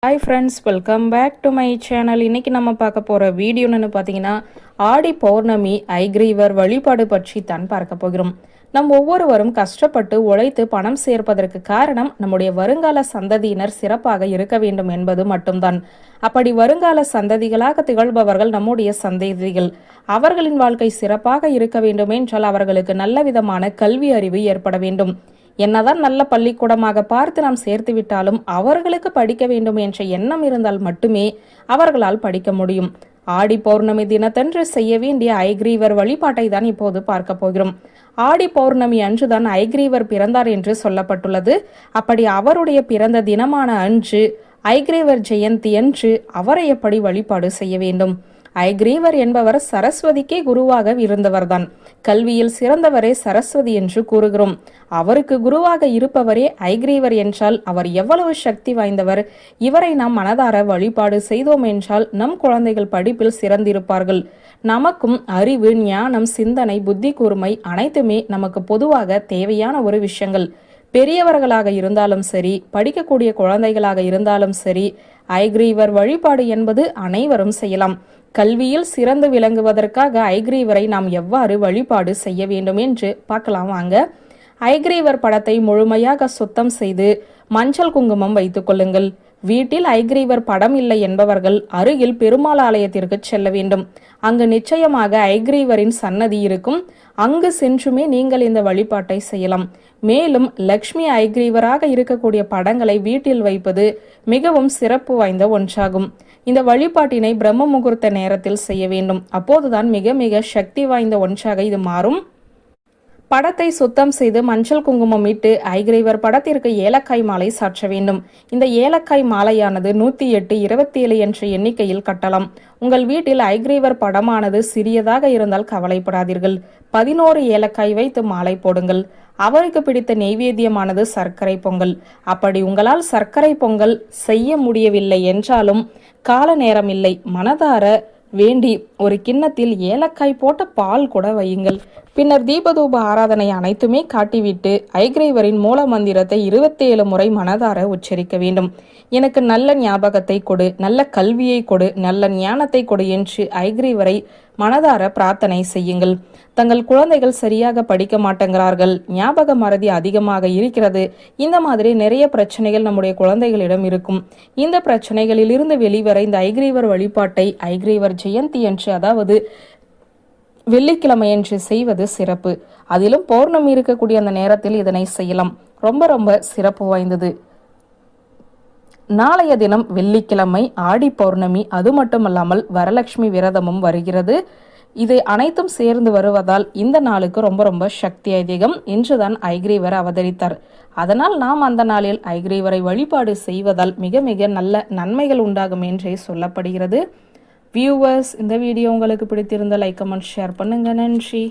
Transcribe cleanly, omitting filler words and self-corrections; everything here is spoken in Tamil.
Hi friends, welcome back to my channel. இன்றைக்கி நம்ம பார்க்க போகிற வீடியோன்னு பார்த்தீங்கன்னா ஆடி பௌர்ணமி ஐக்ரீவர் வழிபாடு பற்றி தான் பார்க்க போகிறோம். நம் ஒவ்வொருவரும் கஷ்டப்பட்டு உழைத்து பணம் சேர்ப்பதற்கு காரணம் நம்முடைய வருங்கால சந்ததியினர் சிறப்பாக இருக்க வேண்டும் என்பது மட்டும்தான். அப்படி வருங்கால சந்ததிகளாக திகழ்பவர்கள் நம்முடைய சந்ததிகள். அவர்களின் வாழ்க்கை சிறப்பாக இருக்க வேண்டும் என்றால் அவர்களுக்கு நல்ல விதமான கல்வி அறிவு ஏற்பட வேண்டும். என்னதான் நல்ல பள்ளிக்கூடமாக பார்த்து நாம் சேர்த்து விட்டாலும் அவர்களுக்கு படிக்க வேண்டும் என்ற எண்ணம் இருந்தால் மட்டுமே அவர்களால் படிக்க முடியும். ஆடி பௌர்ணமி தினத்தன்று செய்ய வேண்டிய ஐக்ரீவர் வழிபாட்டை தான் இப்போது பார்க்க போகிறோம். ஆடி பௌர்ணமி அன்றுதான் ஐக்ரீவர் பிறந்தார் என்று சொல்லப்பட்டுள்ளது. அப்படி அவருடைய பிறந்த தினமான அன்று ஐக்ரீவர் ஜெயந்தி அன்று அவரை எப்படி வழிபாடு செய்ய வேண்டும்? ஐக்ரீவர் என்பவர் சரஸ்வதிக்கே குருவாக இருந்தவர்தான். கல்வியில் சிறந்தவரே சரஸ்வதி என்று கூறுகிறோம். அவருக்கு குருவாக இருப்பவரே ஐக்ரீவர் என்றால் அவர் எவ்வளவு சக்தி வாய்ந்தவர்! இவரை நாம் மனதார வழிபாடு செய்தோம் என்றால் நம் குழந்தைகள் படிப்பில் சிறந்திருப்பார்கள். நமக்கும் அறிவு, ஞானம், சிந்தனை, புத்தி கூர்மை அனைத்துமே நமக்கு பொதுவாக தேவையான ஒரு விஷயங்கள். பெரியவர்களாக இருந்தாலும் சரி, படிக்கக்கூடிய குழந்தைகளாக இருந்தாலும் சரி, ஐக்ரீவர் வழிபாடு என்பது அனைவரும் செய்யலாம். கல்வியில் சிறந்து விளங்குவதற்காக ஐக்ரீவரை நாம் எவ்வாறு வழிபாடு செய்ய வேண்டும் என்று பார்க்கலாம் வாங்க. ஐக்ரீவர் படத்தை முழுமையாக சுத்தம் செய்து மஞ்சள் குங்குமம் வைத்துக் கொள்ளுங்கள். வீட்டில் ஐக்ரீவர் படம் இல்லை என்பவர்கள் அருகில் பெருமாள் ஆலயத்திற்கு செல்ல வேண்டும். அங்கு நிச்சயமாக ஐக்ரீவரின் சன்னதி இருக்கும். அங்கு சென்றுமே நீங்கள் இந்த வழிபாட்டை செய்யலாம். மேலும் லக்ஷ்மி ஐக்ரீவராக இருக்கக்கூடிய படங்களை வீட்டில் வைப்பது மிகவும் சிறப்பு வாய்ந்த ஒன்றாகும். இந்த வழிபாட்டினை பிரம்ம முகூர்த்த நேரத்தில் செய்ய வேண்டும். அப்போதுதான் மிக மிக சக்தி வாய்ந்த ஒன்றாக இது மாறும். படத்தை சுத்தம் செய்து மஞ்சள் குங்குமம் இட்டு ஐக்ரீவர் படத்திற்கு ஏலக்காய் மாலை சாற்ற வேண்டும். இந்த ஏலக்காய் மாலையானது 108, 27 என்ற எண்ணிக்கையில் கட்டலாம். உங்கள் வீட்டில் ஐக்ரீவர் படமானது சிறியதாக இருந்தால் கவலைப்படாதீர்கள். 11 ஏலக்காய் வைத்து மாலை போடுங்கள். அவருக்கு பிடித்த நெய்வேத்தியமானது சர்க்கரை பொங்கல். அப்படி உங்களால் சர்க்கரை பொங்கல் செய்ய முடியவில்லை என்றாலும் கால நேரம் இல்லை, மனதார வேண்டி ஒரு கிண்ணத்தில் ஏலக்காய் போட்ட பால் கூட வையுங்கள். பின்னர் தீபதூப ஆராதனை அனைத்துமே காட்டிவிட்டு ஐக்ரீவரின் மூல மந்திரத்தை 27 முறை மனதார உச்சரிக்க வேண்டும். எனக்கு நல்ல ஞாபகத்தை கொடு, நல்ல கல்வியை கொடு, நல்ல ஞானத்தை கொடு என்று ஐக்ரீவரை மனதார பிரார்த்தனை செய்யுங்கள். தங்கள் குழந்தைகள் சரியாக படிக்க மாட்டேங்கிறார்கள், ஞாபக மறதி அதிகமாக இருக்கிறது, இந்த மாதிரி நிறைய பிரச்சனைகள் நம்முடைய குழந்தைகளிடம் இருக்கும். இந்த பிரச்சனைகளில் இருந்து வெளிவர இந்த ஐக்ரீவர் வழிபாட்டை ஐக்ரீவர் ஜெயந்தி என்று, அதாவது வெள்ளிக்கிழமை என்று செய்வது சிறப்பு. அதிலும் பௌர்ணமி இருக்கக்கூடிய அந்த நேரத்தில் இதனை செய்யலாம். ரொம்ப ரொம்ப சிறப்பு வாய்ந்தது. நாளைய தினம் வெள்ளிக்கிழமை, ஆடி பௌர்ணமி, அது மட்டுமல்லாமல் வரலட்சுமி விரதமும் வருகிறது. இது அனைத்தும் சேர்ந்து வருவதால் இந்த நாளுக்கு ரொம்ப ரொம்ப சக்தி அதிகம். இன்றுதான் ஐக்ரீவர் அவதரித்தார். அதனால் நாம் அந்த நாளில் ஐக்ரீவரை வழிபாடு செய்வதால் மிக மிக நல்ல நன்மைகள் உண்டாகும் என்றே சொல்லப்படுகிறது. வியூவர்ஸ், இந்த வீடியோ உங்களுக்கு பிடித்திருந்த லைக், கமெண்ட், ஷேர் பண்ணுங்க. நன்றி.